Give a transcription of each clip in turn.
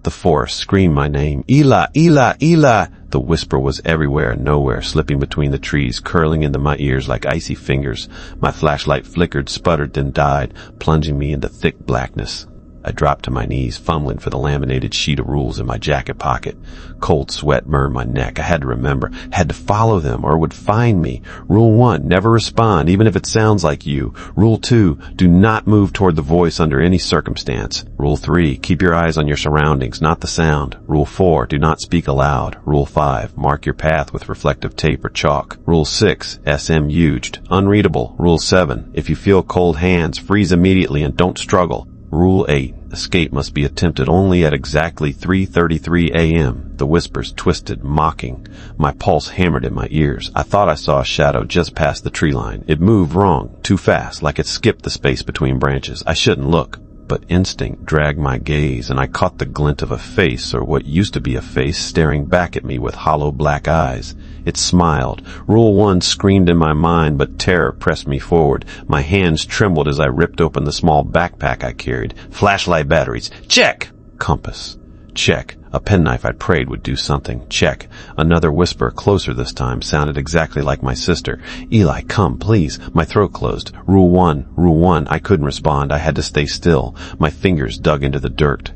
The forest screamed my name. Eli, Eli, Eli! The whisper was everywhere and nowhere, slipping between the trees, curling into my ears like icy fingers. My flashlight flickered, sputtered, then died, plunging me into thick blackness. I dropped to my knees, fumbling for the laminated sheet of rules in my jacket pocket. Cold sweat burned my neck. I had to remember, had to follow them or it would find me. Rule 1, never respond, even if it sounds like you. Rule 2, do not move toward the voice under any circumstance. Rule 3, keep your eyes on your surroundings, not the sound. Rule 4, do not speak aloud. Rule 5, mark your path with reflective tape or chalk. Rule 6, SM Huged, unreadable. Rule 7, if you feel cold hands, freeze immediately and don't struggle. Rule 8. Escape must be attempted only at exactly 3:33 a.m. The whispers twisted, mocking. My pulse hammered in my ears. I thought I saw a shadow just past the tree line. It moved wrong, too fast, like it skipped the space between branches. I shouldn't look. But instinct dragged my gaze, and I caught the glint of a face, or what used to be a face, staring back at me with hollow black eyes. It smiled. Rule 1 screamed in my mind, but terror pressed me forward. My hands trembled as I ripped open the small backpack I carried. Flashlight batteries. Check! Compass. Check. A penknife I prayed would do something. Check. Another whisper, closer this time, sounded exactly like my sister. Eli, come, please. My throat closed. Rule 1. I couldn't respond. I had to stay still. My fingers dug into the dirt.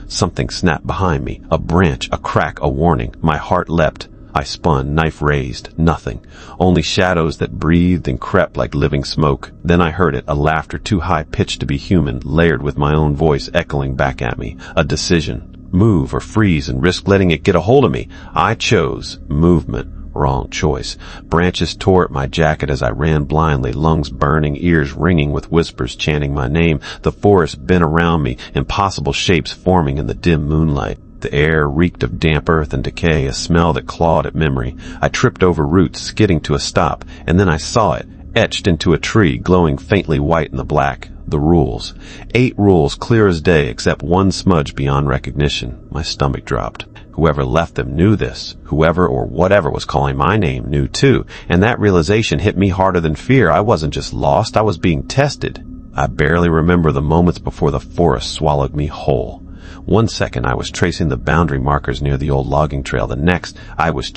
Something snapped behind me. A branch, a crack, a warning. My heart leapt. I spun, knife raised. Nothing. Only shadows that breathed and crept like living smoke. Then I heard it, a laughter too high-pitched to be human, layered with my own voice echoing back at me. A decision. Move or freeze and risk letting it get a hold of me. I chose movement. Wrong choice. Branches tore at my jacket as I ran blindly, lungs burning, ears ringing with whispers chanting my name. The forest bent around me, impossible shapes forming in the dim moonlight. The air reeked of damp earth and decay, a smell that clawed at memory. I tripped over roots, skidding to a stop, and then I saw it, etched into a tree, glowing faintly white in the black. The rules. 8 rules, clear as day, except one smudge beyond recognition. My stomach dropped. Whoever left them knew this. Whoever or whatever was calling my name knew too, and that realization hit me harder than fear. I wasn't just lost, I was being tested. I barely remember the moments before the forest swallowed me whole. 1 second I was tracing the boundary markers near the old logging trail. The next I was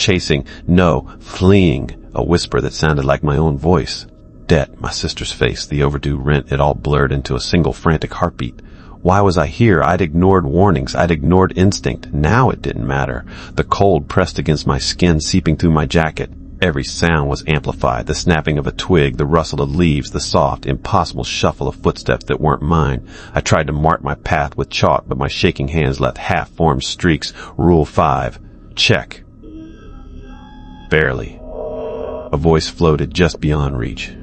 fleeing, a whisper that sounded like my own voice. Debt, my sister's face, the overdue rent, it all blurred into a single frantic heartbeat. Why was I here? I'd ignored warnings. I'd ignored instinct. Now it didn't matter. The cold pressed against my skin, seeping through my jacket. Every sound was amplified. The snapping of a twig, the rustle of leaves, the soft, impossible shuffle of footsteps that weren't mine. I tried to mark my path with chalk, but my shaking hands left half-formed streaks. Rule 5. Check. Barely. A voice floated just beyond reach.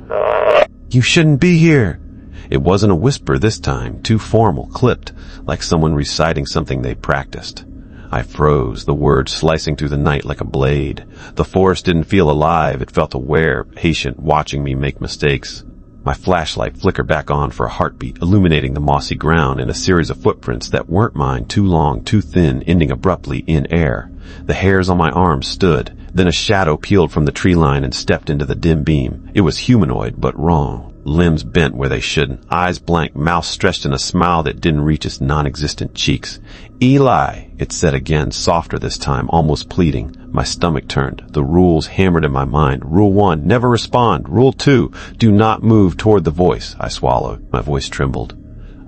You shouldn't be here. It wasn't a whisper this time, too formal, clipped, like someone reciting something they practiced. I froze, the words slicing through the night like a blade. The forest didn't feel alive. It felt aware, patient, watching me make mistakes. My flashlight flickered back on for a heartbeat, illuminating the mossy ground and a series of footprints that weren't mine, too long, too thin, ending abruptly in air. The hairs on my arms stood. Then a shadow peeled from the tree line and stepped into the dim beam. It was humanoid, but wrong. Limbs bent where they shouldn't, eyes blank, mouth stretched in a smile that didn't reach its non-existent cheeks. Eli, it said again, softer this time, almost pleading. My stomach turned. The rules hammered in my mind. Rule 1, never respond. Rule 2, do not move toward the voice. I swallowed. My voice trembled.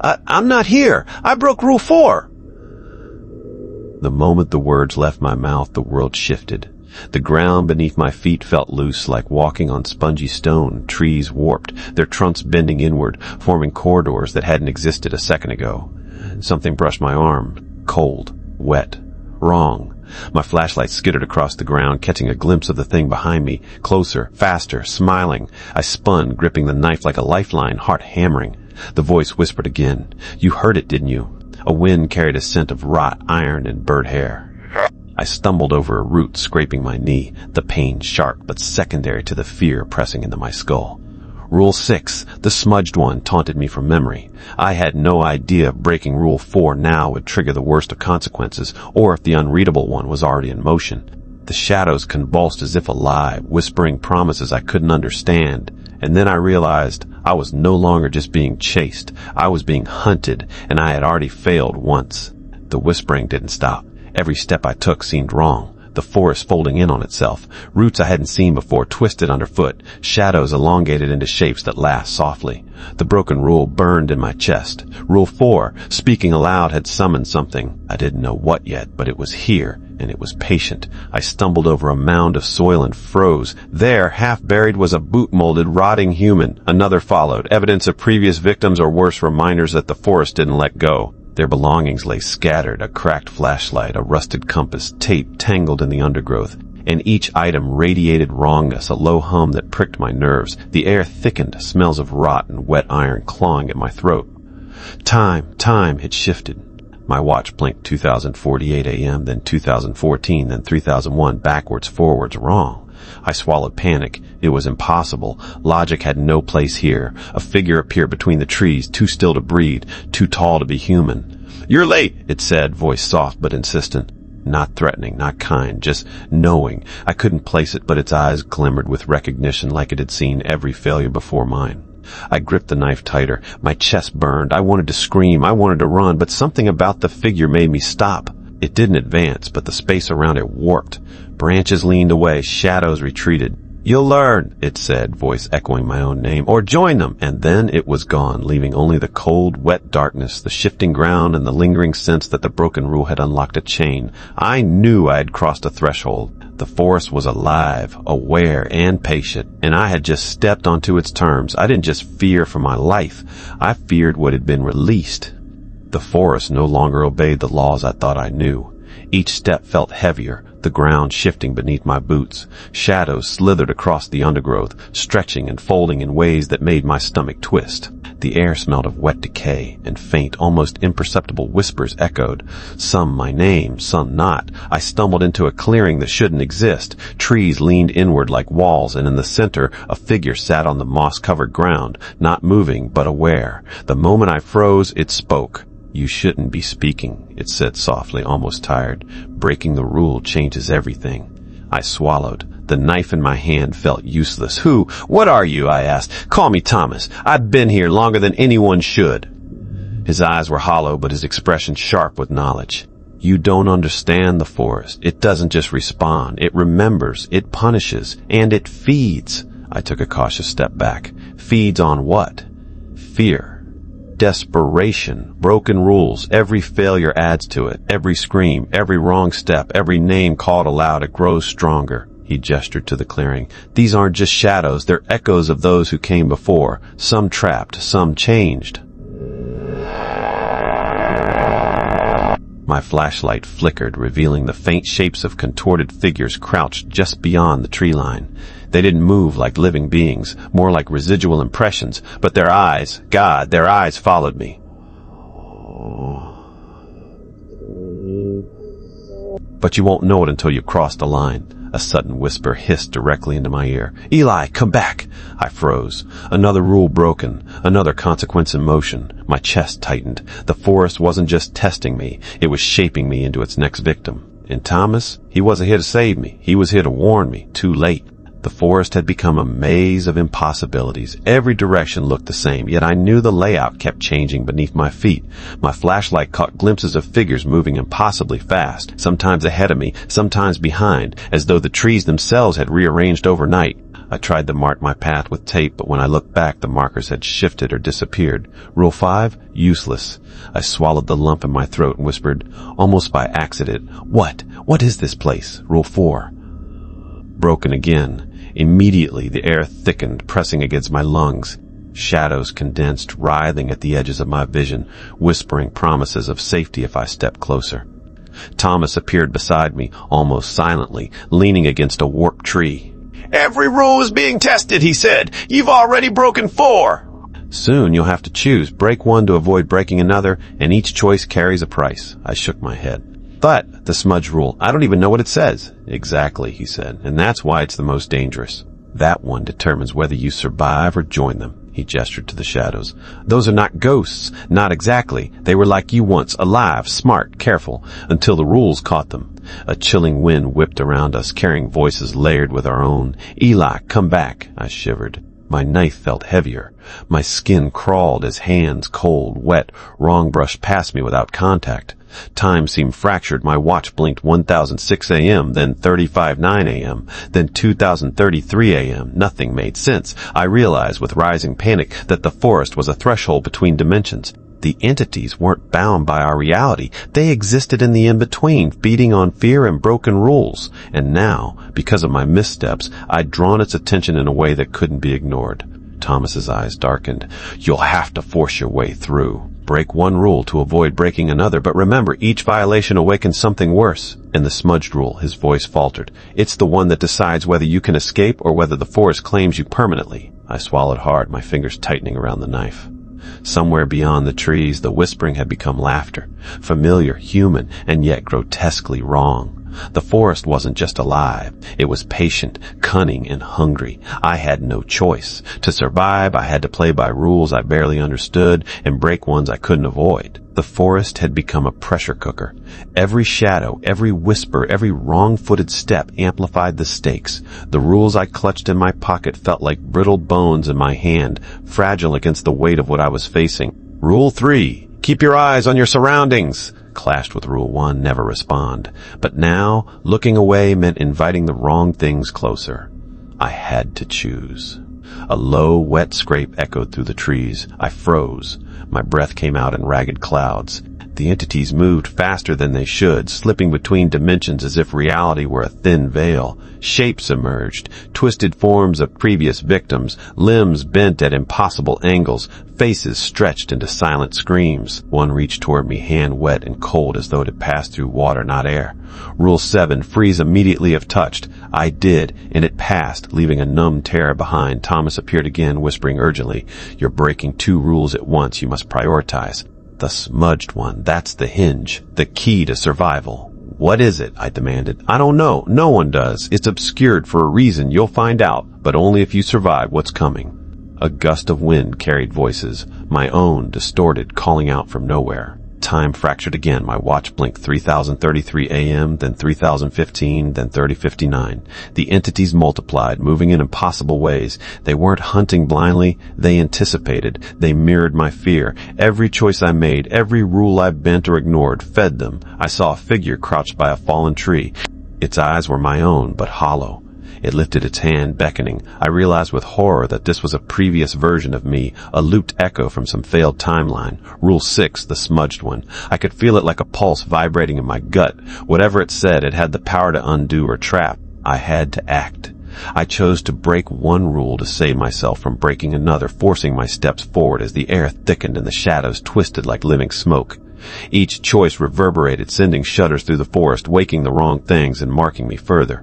I'm not here. I broke Rule 4. The moment the words left my mouth, the world shifted. The ground beneath my feet felt loose, like walking on spongy stone. Trees warped, their trunks bending inward, forming corridors that hadn't existed a second ago. Something brushed my arm. Cold. Wet. Wrong. My flashlight skittered across the ground, catching a glimpse of the thing behind me. Closer, faster, smiling. I spun, gripping the knife like a lifeline, heart hammering. The voice whispered again. You heard it, didn't you? A wind carried a scent of rot, iron, and bird hair. I stumbled over a root, scraping my knee, the pain sharp but secondary to the fear pressing into my skull. Rule 6, the smudged one, taunted me from memory. I had no idea breaking Rule 4 now would trigger the worst of consequences, or if the unreadable one was already in motion. The shadows convulsed as if alive, whispering promises I couldn't understand. And then I realized I was no longer just being chased. I was being hunted, and I had already failed once. The whispering didn't stop. Every step I took seemed wrong. The forest folding in on itself. Roots I hadn't seen before twisted underfoot. Shadows elongated into shapes that laughed softly. The broken rule burned in my chest. Rule 4, speaking aloud, had summoned something. I didn't know what yet, but it was here, and it was patient. I stumbled over a mound of soil and froze. There, half buried, was a boot-molded, rotting human. Another followed, evidence of previous victims or worse, reminders that the forest didn't let go. Their belongings lay scattered, a cracked flashlight, a rusted compass, tape tangled in the undergrowth, and each item radiated wrongness, a low hum that pricked my nerves. The air thickened, smells of rot and wet iron clawing at my throat. Time, it shifted. My watch blinked 2048 a.m., then 2014, then 3001, backwards, forwards, wrong. I swallowed panic. It was impossible. Logic had no place here. A figure appeared between the trees, too still to breathe, too tall to be human. "You're late," it said, voice soft but insistent. Not threatening, not kind, just knowing. I couldn't place it, but its eyes glimmered with recognition like it had seen every failure before mine. I gripped the knife tighter. My chest burned. I wanted to scream. I wanted to run, but something about the figure made me stop. It didn't advance, but the space around it warped. Branches leaned away, shadows retreated. "You'll learn," it said, voice echoing my own name, "or join them." And then it was gone, leaving only the cold, wet darkness, the shifting ground, and the lingering sense that the broken rule had unlocked a chain. I knew I had crossed a threshold. The forest was alive, aware, and patient, and I had just stepped onto its terms. I didn't just fear for my life. I feared what had been released. The forest no longer obeyed the laws I thought I knew. Each step felt heavier, the ground shifting beneath my boots. Shadows slithered across the undergrowth, stretching and folding in ways that made my stomach twist. The air smelled of wet decay, and faint, almost imperceptible whispers echoed. Some my name, some not. I stumbled into a clearing that shouldn't exist. Trees leaned inward like walls, and in the center, a figure sat on the moss-covered ground, not moving, but aware. The moment I froze, it spoke. "You shouldn't be speaking," it said softly, almost tired. "Breaking the rule changes everything." I swallowed. The knife in my hand felt useless. What are you?" I asked. "Call me Thomas. I've been here longer than anyone should." His eyes were hollow, but his expression sharp with knowledge. "You don't understand the forest. It doesn't just respond. It remembers, it punishes, and it feeds." I took a cautious step back. Feeds on what? Fear. Desperation, broken rules, every failure adds to it. Every scream, every wrong step, every name called aloud, it grows stronger. He gestured to the clearing. "These aren't just shadows, they're echoes of those who came before. Some trapped, some changed." My flashlight flickered, revealing the faint shapes of contorted figures crouched just beyond the tree line. They didn't move like living beings, more like residual impressions, but their eyes, God, their eyes followed me. "But you won't know it until you cross the line." A sudden whisper hissed directly into my ear. "Eli, come back!" I froze. Another rule broken, another consequence in motion. My chest tightened. The forest wasn't just testing me, it was shaping me into its next victim. And Thomas, he wasn't here to save me. He was here to warn me, too late. The forest had become a maze of impossibilities. Every direction looked the same, yet I knew the layout kept changing beneath my feet. My flashlight caught glimpses of figures moving impossibly fast, sometimes ahead of me, sometimes behind, as though the trees themselves had rearranged overnight. I tried to mark my path with tape, but when I looked back, the markers had shifted or disappeared. Rule 5? Useless. I swallowed the lump in my throat and whispered, almost by accident, What is this place? Rule 4. Broken again. Immediately, the air thickened, pressing against my lungs. Shadows condensed, writhing at the edges of my vision, whispering promises of safety if I stepped closer. Thomas appeared beside me, almost silently, leaning against a warped tree. "Every rule is being tested," he said. "You've already broken 4. "Soon you'll have to choose. Break one to avoid breaking another, and each choice carries a price." I shook my head. "But the smudge rule, I don't even know what it says." "Exactly," he said, "and that's why it's the most dangerous. That one determines whether you survive or join them." He gestured to the shadows. "Those are not ghosts. Not exactly. They were like you once, alive, smart, careful, until the rules caught them." A chilling wind whipped around us, carrying voices layered with our own. "Eli, come back," I shivered. My knife felt heavier. My skin crawled as hands, cold, wet, wrong brushed past me without contact. Time seemed fractured. My watch blinked 1006 a.m., then 35:09 a.m., then 2033 a.m. Nothing made sense. I realized with rising panic that the forest was a threshold between dimensions. The entities weren't bound by our reality. They existed in the in-between, feeding on fear and broken rules. And now, because of my missteps, I'd drawn its attention in a way that couldn't be ignored. Thomas's eyes darkened. You'll have to force your way through. Break one rule to avoid breaking another, but remember, each violation awakens something worse. In the smudged rule, his voice faltered. It's the one that decides whether you can escape or whether the forest claims you permanently. I swallowed hard, my fingers tightening around the knife. Somewhere beyond the trees, the whispering had become laughter. Familiar, human, and yet grotesquely wrong. The forest wasn't just alive. It was patient, cunning, and hungry. I had no choice. To survive, I had to play by rules I barely understood and break ones I couldn't avoid. The forest had become a pressure cooker. Every shadow, every whisper, every wrong-footed step amplified the stakes. The rules I clutched in my pocket felt like brittle bones in my hand, fragile against the weight of what I was facing. Rule 3, keep your eyes on your surroundings, clashed with Rule 1, never respond. But now, looking away meant inviting the wrong things closer. I had to choose. A low, wet scrape echoed through the trees. I froze. My breath came out in ragged clouds. The entities moved faster than they should, slipping between dimensions as if reality were a thin veil. Shapes emerged, twisted forms of previous victims, limbs bent at impossible angles, faces stretched into silent screams. One reached toward me, hand wet and cold as though it had passed through water, not air. Rule 7, freeze immediately if touched. I did, and it passed, leaving a numb terror behind. Thomas appeared again, whispering urgently, "You're breaking 2 rules at once. You must prioritize." The smudged one, that's the hinge, the key to survival. What is it? I demanded. I don't know. No one does. It's obscured for a reason. You'll find out, but only if you survive what's coming. A gust of wind carried voices, my own distorted, calling out from nowhere. Time fractured again. My watch blinked 3033 a.m., then 3015, then 3059. The entities multiplied, moving in impossible ways. They weren't hunting blindly. They anticipated. They mirrored my fear. Every choice I made, every rule I bent or ignored, fed them. I saw a figure crouched by a fallen tree. Its eyes were my own, but hollow. It lifted its hand, beckoning. I realized with horror that this was a previous version of me, a looped echo from some failed timeline. Rule 6, the smudged one. I could feel it like a pulse vibrating in my gut. Whatever it said, it had the power to undo or trap. I had to act. I chose to break one rule to save myself from breaking another, forcing my steps forward as the air thickened and the shadows twisted like living smoke. Each choice reverberated, sending shudders through the forest, waking the wrong things and marking me further.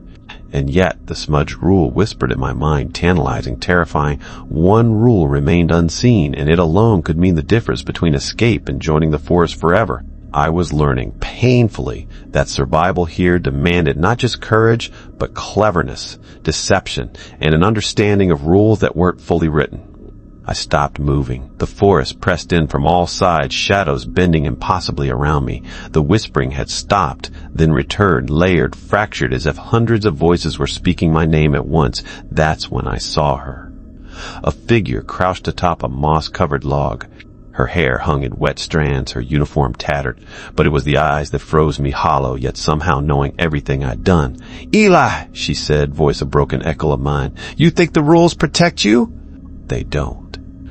And yet, the smudged rule whispered in my mind, tantalizing, terrifying. One rule remained unseen, and it alone could mean the difference between escape and joining the forest forever. I was learning, painfully, that survival here demanded not just courage, but cleverness, deception, and an understanding of rules that weren't fully written. I stopped moving. The forest pressed in from all sides, shadows bending impossibly around me. The whispering had stopped, then returned, layered, fractured, as if hundreds of voices were speaking my name at once. That's when I saw her. A figure crouched atop a moss-covered log. Her hair hung in wet strands, her uniform tattered, but it was the eyes that froze me hollow, yet somehow knowing everything I'd done. "Eli," she said, voice a broken echo of mine, "you think the rules protect you?" "They don't."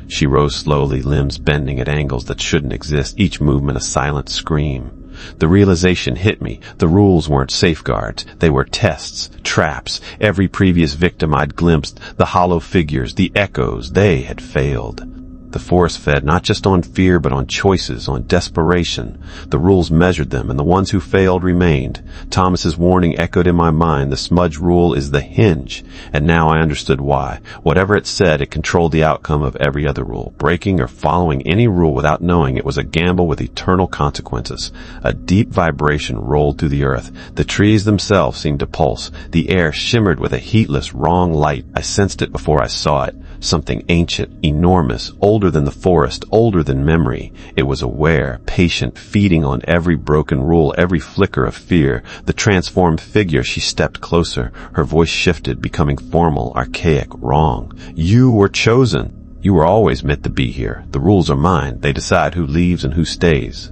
She rose slowly, limbs bending at angles that shouldn't exist, each movement a silent scream. The realization hit me. The rules weren't safeguards. They were tests, traps. Every previous victim I'd glimpsed, the hollow figures, the echoes, they had failed. The forest fed not just on fear, but on choices, on desperation. The rules measured them, and the ones who failed remained. Thomas's warning echoed in my mind. The smudge rule is the hinge, and now I understood why. Whatever it said, it controlled the outcome of every other rule. Breaking or following any rule without knowing it was a gamble with eternal consequences. A deep vibration rolled through the earth. The trees themselves seemed to pulse. The air shimmered with a heatless, wrong light. I sensed it before I saw it. Something ancient, enormous, older than the forest, older than memory. It was aware, patient, feeding on every broken rule, every flicker of fear. The transformed figure, she stepped closer. Her voice shifted, becoming formal, archaic, wrong. You were chosen. You were always meant to be here. The rules are mine. They decide who leaves and who stays.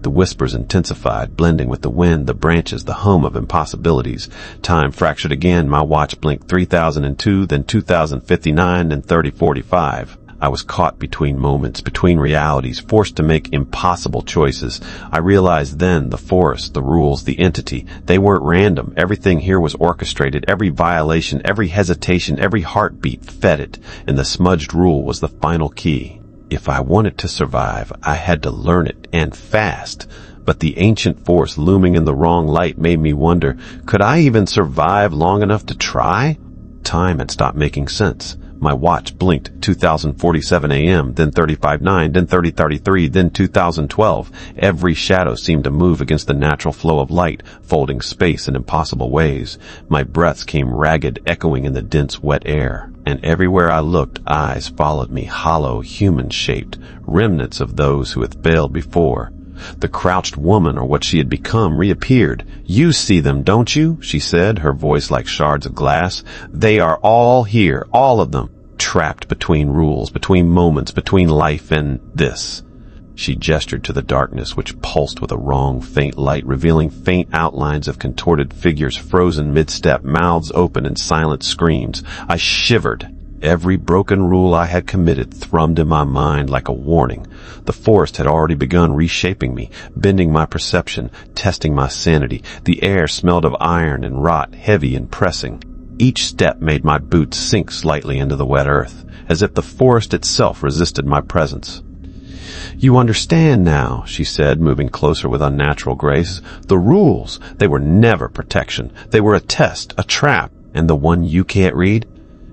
The whispers intensified, blending with the wind, the branches, the hum of impossibilities. Time fractured again. My watch blinked 3002, then 2059, then 3045. I was caught between moments, between realities, forced to make impossible choices. I realized then the forest, the rules, the entity, they weren't random. Everything here was orchestrated. Every violation, every hesitation, every heartbeat fed it. And the smudged rule was the final key. If I wanted to survive, I had to learn it, and fast. But the ancient force looming in the wrong light made me wonder, could I even survive long enough to try? Time had stopped making sense. My watch blinked 2047 a.m., then 35:09, then 30:33, then 2012. Every shadow seemed to move against the natural flow of light, folding space in impossible ways. My breaths came ragged, echoing in the dense, wet air. And everywhere I looked, eyes followed me, hollow, human-shaped, remnants of those who had failed before. The crouched woman, or what she had become, reappeared. You see them, don't you? She said, her voice like shards of glass. They are all here, all of them, trapped between rules, between moments, between life and this. She gestured to the darkness, which pulsed with a wrong, faint light, revealing faint outlines of contorted figures frozen mid-step, mouths open in silent screams. I shivered. Every broken rule I had committed thrummed in my mind like a warning. The forest had already begun reshaping me, bending my perception, testing my sanity. The air smelled of iron and rot, heavy and pressing. Each step made my boots sink slightly into the wet earth, as if the forest itself resisted my presence. You understand now, she said, moving closer with unnatural grace. The rules, they were never protection. They were a test, a trap. And the one you can't read?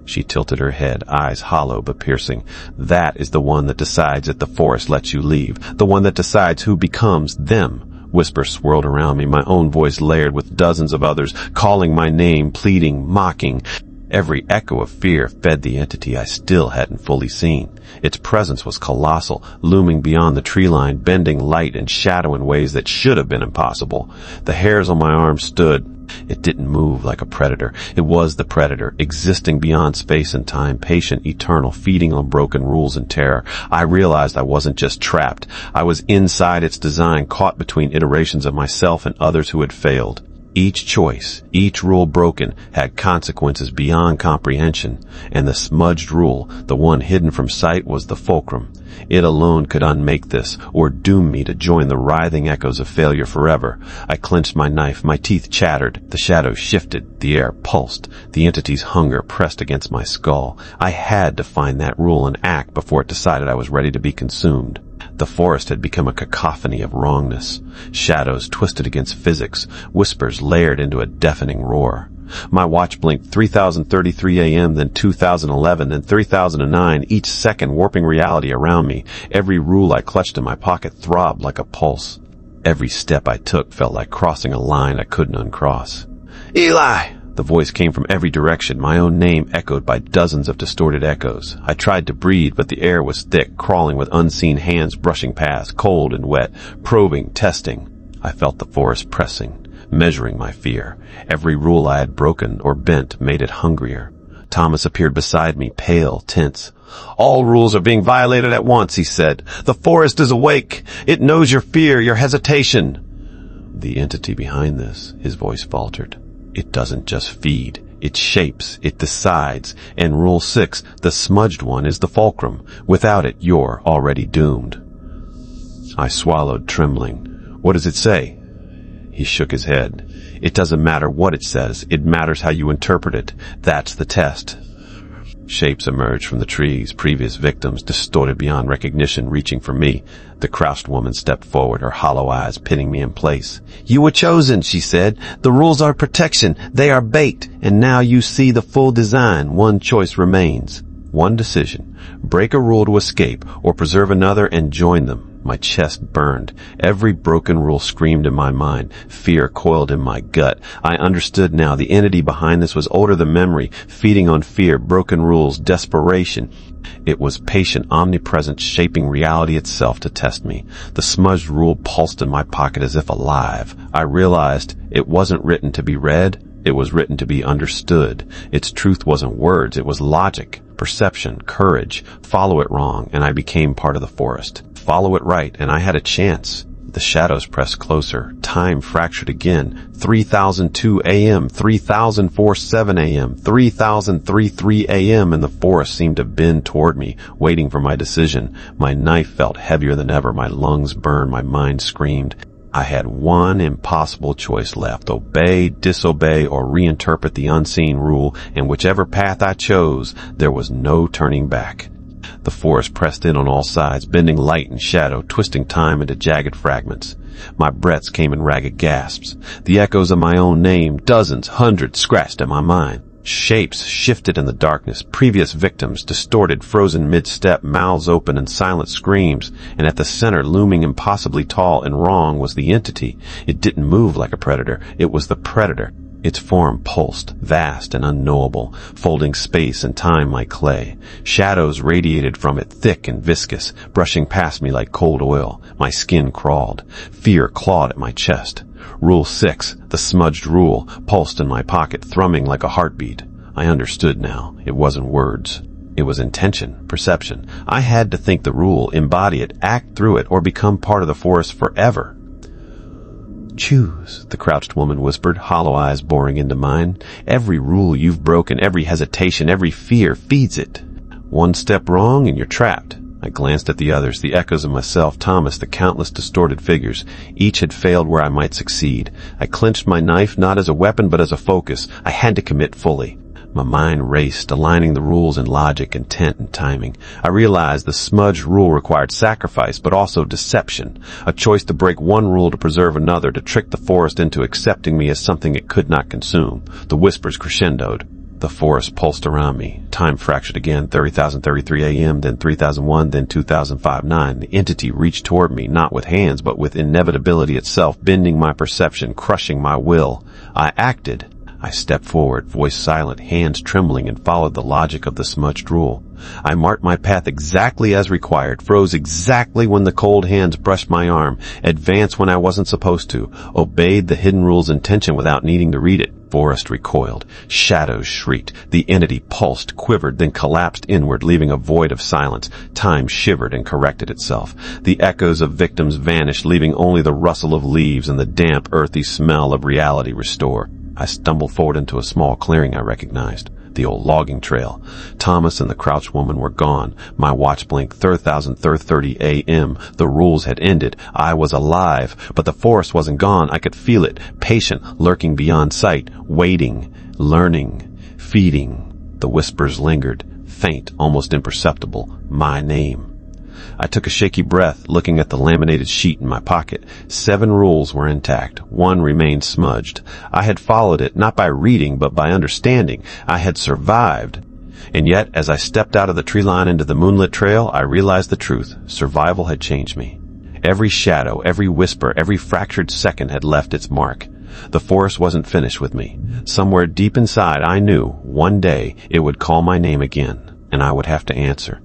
She tilted her head, eyes hollow but piercing. That is the one that decides if the forest lets you leave, the one that decides who becomes them. Whispers swirled around me, my own voice layered with dozens of others, calling my name, pleading, mocking. Every echo of fear fed the entity I still hadn't fully seen. Its presence was colossal, looming beyond the tree line, bending light and shadow in ways that should have been impossible. The hairs on my arms stood. It didn't move like a predator. It was the predator, existing beyond space and time, patient, eternal, feeding on broken rules and terror. I realized I wasn't just trapped. I was inside its design, caught between iterations of myself and others who had failed. Each choice, each rule broken, had consequences beyond comprehension, and the smudged rule, the one hidden from sight, was the fulcrum. It alone could unmake this, or doom me to join the writhing echoes of failure forever. I clenched my knife, my teeth chattered, the shadows shifted, the air pulsed, the entity's hunger pressed against my skull. I had to find that rule and act before it decided I was ready to be consumed. The forest had become a cacophony of wrongness. Shadows twisted against physics, whispers layered into a deafening roar. My watch blinked 3033 a.m., then 2011, then 3009, each second warping reality around me. Every rule I clutched in my pocket throbbed like a pulse. Every step I took felt like crossing a line I couldn't uncross. Eli! The voice came from every direction, my own name echoed by dozens of distorted echoes. I tried to breathe, but the air was thick, crawling with unseen hands brushing past, cold and wet, probing, testing. I felt the forest pressing, measuring my fear. Every rule I had broken or bent made it hungrier. Thomas appeared beside me, pale, tense. All rules are being violated at once, he said. The forest is awake. It knows your fear, your hesitation. The entity behind this, his voice faltered. It doesn't just feed. It shapes. It decides. And Rule 6, the smudged one, is the fulcrum. Without it, you're already doomed. I swallowed, trembling. What does it say? He shook his head. It doesn't matter what it says. It matters how you interpret it. That's the test. Shapes emerged from the trees, previous victims, distorted beyond recognition, reaching for me. The crouched woman stepped forward, her hollow eyes pinning me in place. You were chosen, she said. The rules are protection. They are bait. And now you see the full design. One choice remains. One decision. Break a rule to escape, or preserve another and join them. My chest burned. Every broken rule screamed in my mind. Fear coiled in my gut. I understood now. The entity behind this was older than memory, feeding on fear, broken rules, desperation. It was patient, omnipresent, shaping reality itself to test me. The smudged rule pulsed in my pocket as if alive. I realized it wasn't written to be read. It was written to be understood. Its truth wasn't words. It was logic, perception, courage. Follow it wrong, and I became part of the forest. Follow it right, and I had a chance. The shadows pressed closer. Time fractured again. 3002 a.m., 3047 a.m., 3033 a.m., and the forest seemed to bend toward me, waiting for my decision. My knife felt heavier than ever. My lungs burned. My mind screamed. I had one impossible choice left: obey, disobey, or reinterpret the unseen rule, and whichever path I chose, there was no turning back. The forest pressed in on all sides, bending light and shadow, twisting time into jagged fragments. My breaths came in ragged gasps. The echoes of my own name, dozens, hundreds, scratched at my mind. Shapes shifted in the darkness, previous victims, distorted, frozen mid-step, mouths open and silent screams, and at the center, looming impossibly tall and wrong, was the entity. It didn't move like a predator. It was the predator. Its form pulsed, vast and unknowable, folding space and time like clay. Shadows radiated from it, thick and viscous, brushing past me like cold oil. My skin crawled. Fear clawed at my chest. Rule 6, the smudged rule, pulsed in my pocket, thrumming like a heartbeat. I understood now. It wasn't words. It was intention, perception. I had to think the rule, embody it, act through it, or become part of the forest forever. Choose, the crouched woman whispered, hollow eyes boring into mine. Every rule you've broken, every hesitation, every fear feeds it. One step wrong and you're trapped. I glanced at the others, the echoes of myself, Thomas, the countless distorted figures. Each had failed where I might succeed. I clenched my knife not as a weapon but as a focus. I had to commit fully. My mind raced, aligning the rules in logic, intent, and timing. I realized the smudged rule required sacrifice, but also deception. A choice to break one rule to preserve another, to trick the forest into accepting me as something it could not consume. The whispers crescendoed. The forest pulsed around me. Time fractured again, 30,033 a.m., then 3001, then 2005-9. The entity reached toward me, not with hands, but with inevitability itself, bending my perception, crushing my will. I acted. I stepped forward, voice silent, hands trembling, and followed the logic of the smudged rule. I marked my path exactly as required, froze exactly when the cold hands brushed my arm, advanced when I wasn't supposed to, obeyed the hidden rule's intention without needing to read it. Forest recoiled. Shadows shrieked. The entity pulsed, quivered, then collapsed inward, leaving a void of silence. Time shivered and corrected itself. The echoes of victims vanished, leaving only the rustle of leaves and the damp, earthy smell of reality restore. I stumbled forward into a small clearing I recognized. The old logging trail. Thomas and the crouched woman were gone. My watch blinked. 3030 a.m. The rules had ended. I was alive, but the forest wasn't gone. I could feel it, patient, lurking beyond sight, waiting, learning, feeding. The whispers lingered, faint, almost imperceptible. My name. I took a shaky breath, looking at the laminated sheet in my pocket. 7 rules were intact. 1 remained smudged. I had followed it, not by reading, but by understanding. I had survived. And yet, as I stepped out of the tree line into the moonlit trail, I realized the truth. Survival had changed me. Every shadow, every whisper, every fractured second had left its mark. The forest wasn't finished with me. Somewhere deep inside, I knew, one day, it would call my name again, and I would have to answer.